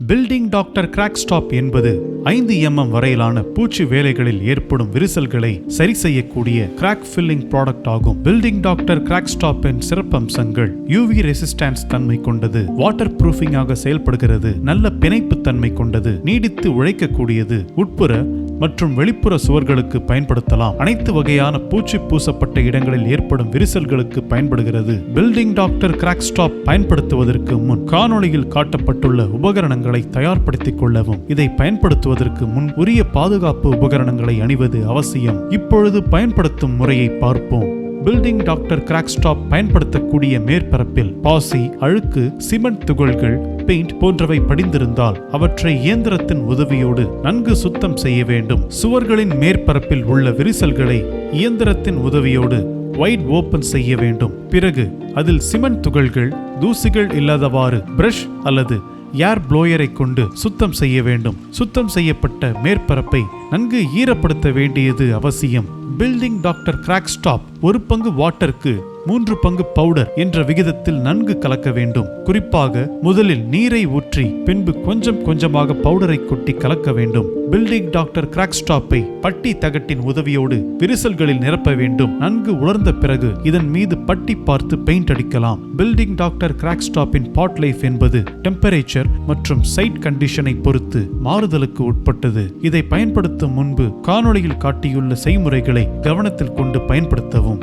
Building doctor crack stop என்பது 5 mm வரையிலான பூச்சி வேலைகளில் ஏற்படும் விரிசல்களை சரி செய்யக்கூடிய கிராக் ஃபில்லிங் ப்ராடக்ட் ஆகும். பில்டிங் டாக்டர் கிராக் ஸ்டாப்பின் சிறப்பம்சங்கள்: UV ரெசிஸ்டன்ஸ் தன்மை கொண்டது, வாட்டர் ப்ரூஃபிங் ஆக செயல்படுகிறது, நல்ல பிணைப்பு தன்மை கொண்டது, நீடித்து உழைக்கக்கூடியது, உட்புற மற்றும் வெளிப்புற சுவர்களுக்கு பயன்படுத்தலாம், அனைத்து வகையான பூச்சி பூசப்பட்ட இடங்களில் ஏற்படும் விரிசல்களுக்கு பயன்படுகிறது. பில்டிங் டாக்டர் கிராக் ஸ்டாப் பயன்படுத்துவதற்கு முன் காணொளியில் காட்டப்பட்டுள்ள உபகரணங்களை தயார்படுத்திக் கொள்ளவும். இதை பயன்படுத்துவதற்கு முன் உரிய பாதுகாப்பு உபகரணங்களை அணிவது அவசியம். இப்பொழுது பயன்படுத்தும் முறையை பார்ப்போம். பில்டிங் டாக்டர் கிராக் ஸ்டாப் பயன்படுத்தக்கூடிய மேற்பரப்பில் பாசி, அழுக்கு, சிமெண்ட் துகள்கள், பெயிண்ட் போன்றவை படிந்திருந்தால் அவற்றை இயந்திரத்தின் உதவியோடு நன்கு சுத்தம் செய்ய வேண்டும். சுவர்களின் மேற்பரப்பில் உள்ள விரிசல்களை இயந்திரத்தின் உதவியோடு வைட் ஓபன் செய்ய வேண்டும். பிறகு அதில் சிமெண்ட் துகள்கள், தூசிகள் இல்லாதவாறு பிரஷ் அல்லது ஏர் ப்ளோயரை கொண்டு சுத்தம் செய்ய வேண்டும். சுத்தம் செய்யப்பட்ட மேற்பரப்பை நன்கு ஈரப்படுத்த வேண்டியது அவசியம். பில்டிங் டாக்டர் கிராக் ஸ்டாப் 1 பங்கு வாட்டருக்கு 3 பங்கு பவுடர் என்ற விகிதத்தில் நன்கு கலக்க வேண்டும். குறிப்பாக முதலில் நீரை ஊற்றி பின்பு கொஞ்சம் கொஞ்சமாக பவுடரை கொட்டி கலக்க வேண்டும். பில்டிங் டாக்டர் கிராக் ஸ்டாப்பை பட்டி தகட்டின் உதவியோடு விரிசல்களில் நிரப்ப வேண்டும். நன்கு உலர்ந்த பிறகு இதன் மீது பட்டி பார்த்து பெயிண்ட் அடிக்கலாம். பில்டிங் டாக்டர் கிராக் ஸ்டாப்பின் பாட் லைஃப் என்பது டெம்பரேச்சர் மற்றும் சைட் கண்டிஷனை பொறுத்து மாறுதலுக்கு உட்பட்டது. இதை பயன்படுத்தும் முன்பு காணொளியில் காட்டியுள்ள செய்முறைகளை கவனத்தில் கொண்டு பயன்படுத்தவும்.